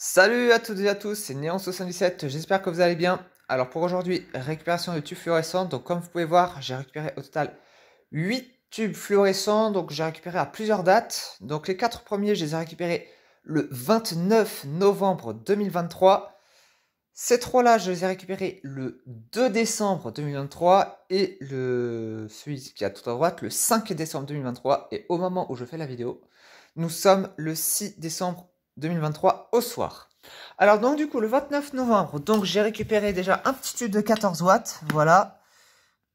Salut à toutes et à tous, c'est Néon77, j'espère que vous allez bien. Alors pour aujourd'hui, récupération de tubes fluorescents. Donc comme vous pouvez voir, j'ai récupéré au total 8 tubes fluorescents. Donc j'ai récupéré à plusieurs dates. Donc les 4 premiers, je les ai récupérés le 29 novembre 2023. Ces 3 là, je les ai récupérés le 2 décembre 2023 et celui qui est à tout à droite, le 5 décembre 2023. Et au moment où je fais la vidéo, nous sommes le 6 décembre 2023 au soir. Alors donc du coup le 29 novembre, donc j'ai récupéré déjà un petit tube de 14 watts, voilà.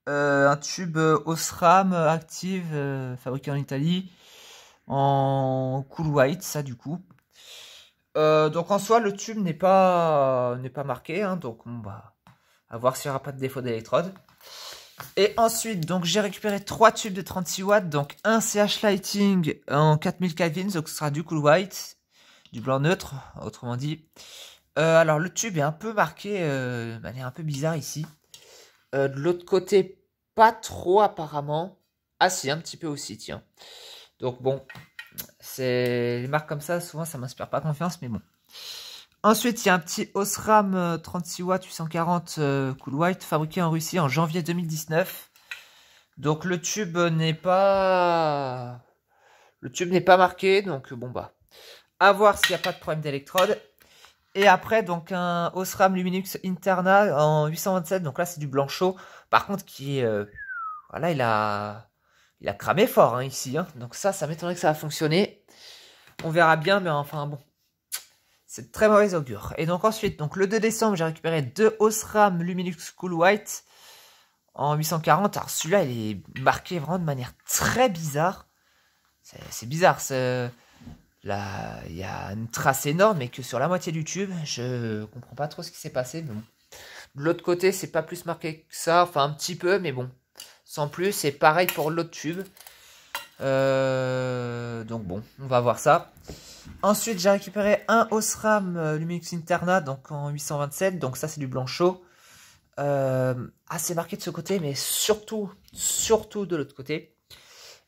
Un tube Osram Active, fabriqué en Italie, en cool white, ça du coup. Donc en soi le tube n'est pas marqué, hein, donc on va voir s'il n'y aura pas de défaut d'électrode. Et ensuite, donc j'ai récupéré 3 tubes de 36 watts, donc un CH Lighting en 4000 Kelvin, donc ce sera du cool white, du blanc neutre, autrement dit. Alors le tube est un peu marqué de manière un peu bizarre ici. De l'autre côté, pas trop apparemment. Ah si, un petit peu aussi, tiens. Donc bon, c'est les marques comme ça, souvent ça m'inspire pas confiance, mais bon. Ensuite, il y a un petit Osram 36 watts 840 Cool White, fabriqué en Russie en janvier 2019. Donc le tube n'est pas marqué, donc bon bah, à voir s'il n'y a pas de problème d'électrode. Et après, donc un Osram Luminux Interna en 827, donc là c'est du blanc chaud. Par contre, qui est, voilà, il a cramé fort hein, ici. Hein. Donc ça m'étonnerait que ça va fonctionner. On verra bien, mais enfin bon. C'est de très mauvais augure. Et donc ensuite, donc le 2 décembre, j'ai récupéré 2 Osram Luminux Cool White en 840. Alors celui-là, il est marqué vraiment de manière très bizarre. C'est bizarre. Là, il y a une trace énorme et que sur la moitié du tube, je comprends pas trop ce qui s'est passé. Mais bon. De l'autre côté, c'est pas plus marqué que ça. Enfin, un petit peu, mais bon. Sans plus, c'est pareil pour l'autre tube. Donc bon, on va voir ça. Ensuite, j'ai récupéré un Osram Luminux Interna, donc en 827. Donc ça, c'est du blanc chaud. Assez marqué de ce côté, mais surtout de l'autre côté.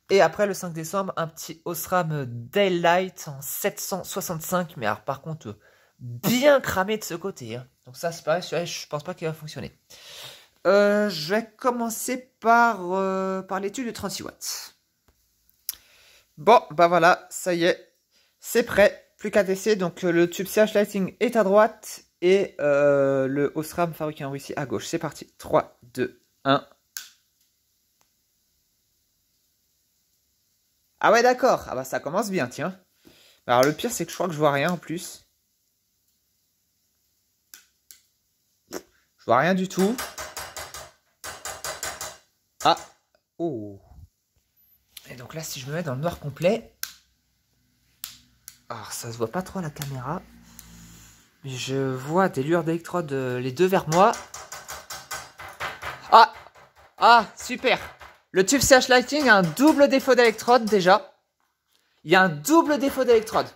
Et après, le 5 décembre, un petit Osram Daylight en 765. Mais alors, par contre, bien cramé de ce côté. Hein. Donc ça, c'est pareil, je pense pas qu'il va fonctionner. Je vais commencer par l'étude de 36 watts. Bon, bah voilà, ça y est, c'est prêt. Plus qu'à tester. Donc le tube CH Lighting est à droite et le Osram fabriqué en Russie à gauche. C'est parti. 3, 2, 1. Ah ouais, d'accord. Ah bah ça commence bien, tiens. Alors le pire, c'est que je crois que je vois rien en plus. Je vois rien du tout. Ah. Oh. Et donc là, si je me mets dans le noir complet... Alors ça se voit pas trop à la caméra. Mais je vois des lueurs d'électrode les deux vers moi. Ah. Ah, super. Le tube CH Lighting a un double défaut d'électrode déjà. Il y a un double défaut d'électrode.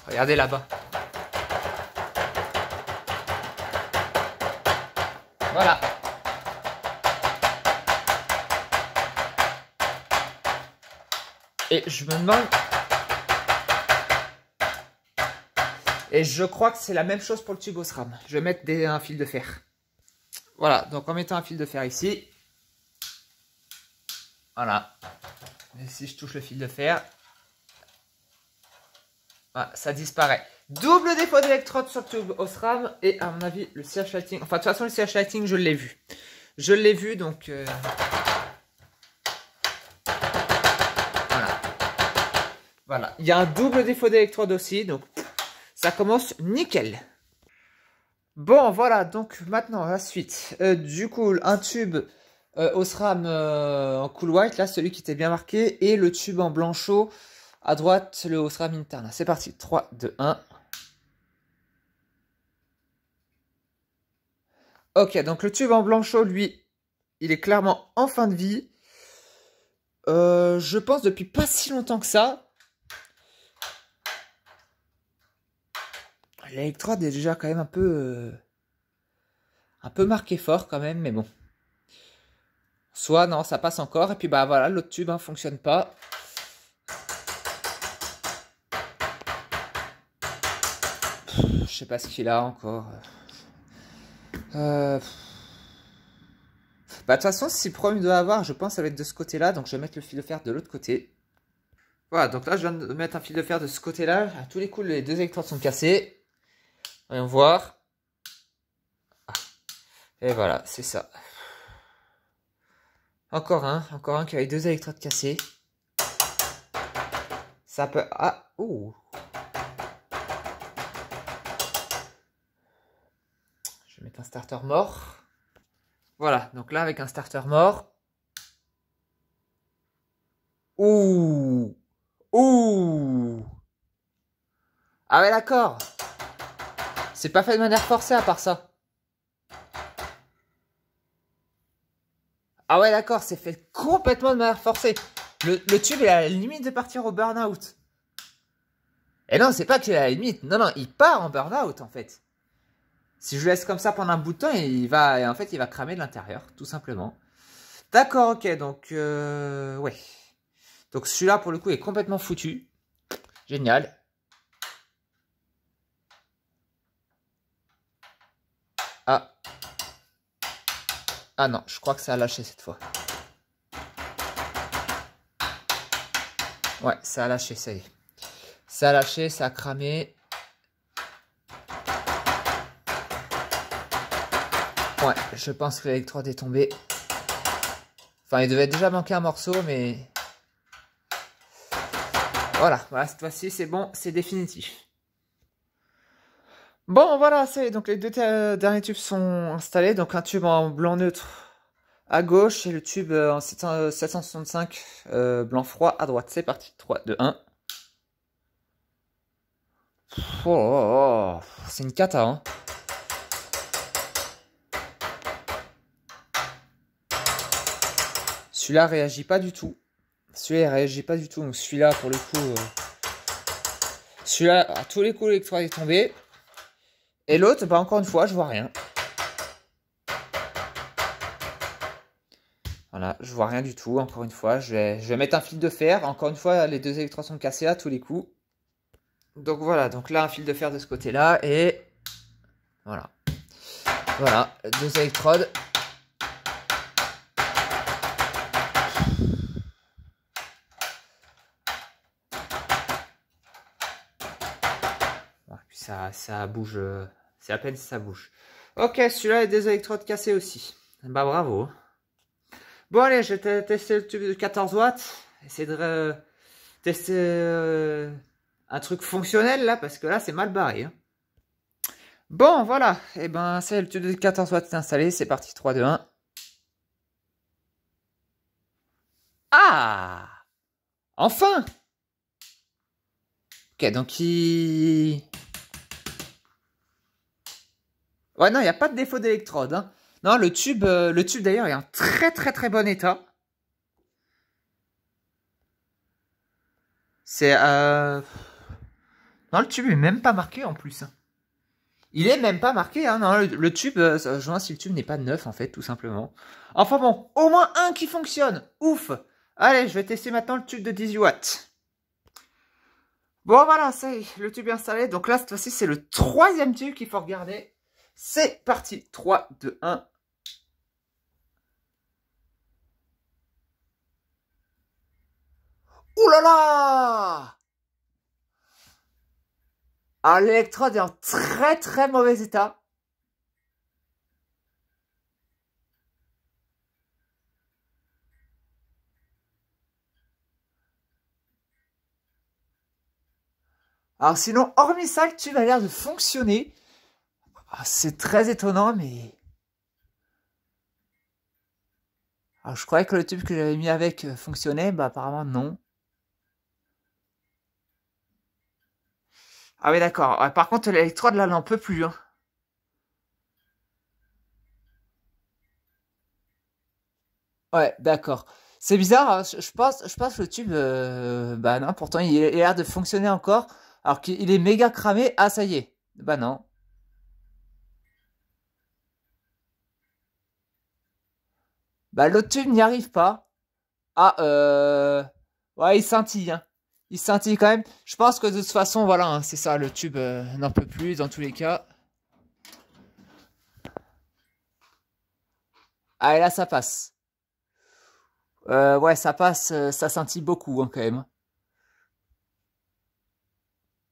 Regardez là-bas. Voilà. Et je me demande... Et je crois que c'est la même chose pour le tube Osram. Je vais mettre un fil de fer. Voilà, donc en mettant un fil de fer ici. Voilà. Et si je touche le fil de fer, voilà, ça disparaît. Double défaut d'électrode sur le tube Osram. Et à mon avis, le CH Lighting... Enfin, de toute façon, le CH Lighting, je l'ai vu. Je l'ai vu, donc... Voilà. Voilà. Il y a un double défaut d'électrode aussi, donc... Ça commence nickel. Bon, voilà, donc maintenant, la suite. Du coup, un tube Osram en cool white, là, celui qui était bien marqué, et le tube en blanc chaud, à droite, le Osram Interna. C'est parti, 3, 2, 1. Ok, donc le tube en blanc chaud, lui, il est clairement en fin de vie. Je pense depuis pas si longtemps que ça. L'électrode est déjà quand même un peu marqué fort quand même, mais bon. Soit non, ça passe encore, et puis bah voilà, l'autre tube hein, fonctionne pas. Je sais pas ce qu'il a encore. Bah, de toute façon, si le problème doit avoir, je pense, ça va être de ce côté-là. Donc, je vais mettre le fil de fer de l'autre côté. Voilà, donc là, je viens de mettre un fil de fer de ce côté-là. À tous les coups, les deux électrodes sont cassés. Voyons voir. Et voilà, c'est ça. Encore un qui a les deux électrodes cassées. Ça peut... Ah, ouh. Je vais mettre un starter mort. Voilà, donc là, avec un starter mort. Ouh. Ouh. Ah ouais, d'accord. C'est pas fait de manière forcée à part ça. Ah ouais, d'accord, c'est fait complètement de manière forcée. Le tube est à la limite de partir au burn-out. Et non, c'est pas qu'il est à la limite. Non, non, il part en burn-out, en fait. Si je le laisse comme ça pendant un bout de temps, en fait, il va cramer de l'intérieur, tout simplement. D'accord, ok, donc, ouais. Donc celui-là, pour le coup, est complètement foutu. Génial. Ah. Ah non, je crois que ça a lâché cette fois. Ouais, ça a lâché, ça y est. Ça a lâché, ça a cramé. Ouais, je pense que l'électrode est tombée. Enfin, il devait déjà manquer un morceau, mais... Voilà, cette fois-ci, c'est bon, c'est définitif. Bon, voilà, donc les deux derniers tubes sont installés. Donc un tube en blanc neutre à gauche et le tube en 765 blanc froid à droite. C'est parti, 3, 2, 1. Oh, c'est une cata, hein. Celui-là réagit pas du tout. Celui-là réagit pas du tout. Donc celui-là, pour le coup... Celui-là, à tous les coups, l'électrode est tombé. Et l'autre, bah encore une fois, je vois rien. Voilà, je vois rien du tout. Encore une fois, je vais mettre un fil de fer. Encore une fois, les deux électrodes sont cassés à tous les coups. Donc voilà, donc là, un fil de fer de ce côté-là. Et voilà. Voilà, deux électrodes. Voilà, puis ça bouge. C'est à peine si ça bouge. Ok, celui-là, il y a des électrodes cassées aussi. Bah bravo. Bon allez, je vais tester le tube de 14 watts. Essayer de tester un truc fonctionnel là, parce que là c'est mal barré. Hein. Bon voilà, et ben c'est le tube de 14 watts installé, c'est parti, 3, 2, 1. Ah! Enfin! Ok, donc il... Ouais non, il n'y a pas de défaut d'électrode. Hein. Non, le tube d'ailleurs est en très très très bon état. C'est... Non, le tube est même pas marqué en plus. Hein. Il est même pas marqué, hein. Non, le tube, je me demande si le tube n'est pas neuf en fait, tout simplement. Enfin bon, au moins un qui fonctionne. Ouf. Allez, je vais tester maintenant le tube de 18 watts. Bon voilà, ça y est, le tube est installé. Donc là, cette fois-ci, c'est le troisième tube qu'il faut regarder. C'est parti. 3, 2, 1. Ouh là là! Alors l'électrode est en très très mauvais état. Alors sinon, hormis ça, le tube a l'air de fonctionner. Ah, c'est très étonnant, mais... Alors je croyais que le tube que j'avais mis avec fonctionnait, bah apparemment non. Ah oui d'accord. Ouais, par contre l'électrode là, elle n'en peut plus. Hein. Ouais, d'accord. C'est bizarre, hein, je pense que le tube, bah non, pourtant il a l'air de fonctionner encore, alors qu'il est méga cramé. Ah, ça y est. Bah non. Bah l'autre tube n'y arrive pas. Ah, ouais, il scintille, hein. Il scintille quand même. Je pense que de toute façon, voilà, hein, c'est ça, le tube n'en peut plus dans tous les cas. Ah, et là, ça passe. Ouais, ça passe, ça scintille beaucoup hein, quand même.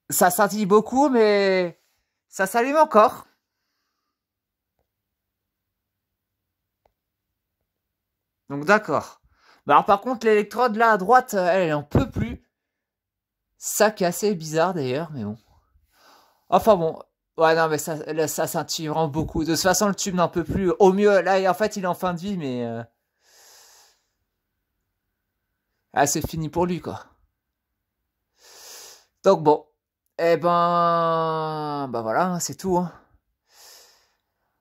Ça scintille beaucoup, mais ça s'allume encore. Donc d'accord. Bah, alors par contre, l'électrode là à droite, elle en peut plus. Ça qui est assez bizarre d'ailleurs, mais bon. Enfin bon. Ouais, non, mais ça, là, ça scintille vraiment beaucoup. De toute façon, le tube n'en peut plus. Au mieux, là, en fait, il est en fin de vie, mais... Ah, c'est fini pour lui, quoi. Donc bon. Eh ben... Bah voilà, hein, c'est tout. Hein.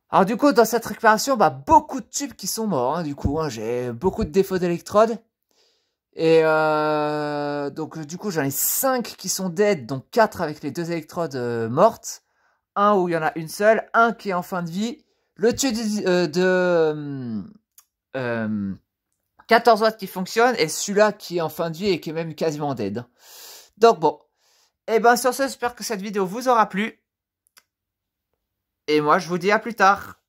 Alors du coup, dans cette récupération, bah beaucoup de tubes qui sont morts. Hein, du coup, hein, j'ai beaucoup de défauts d'électrode. Et donc du coup, j'en ai 5 qui sont dead, donc 4 avec les 2 électrodes mortes. Un où il y en a une seule, un qui est en fin de vie. Le tube de 14 watts qui fonctionne, et celui-là qui est en fin de vie et qui est même quasiment dead. Donc bon. Et ben sur ce, j'espère que cette vidéo vous aura plu. Et moi, je vous dis à plus tard.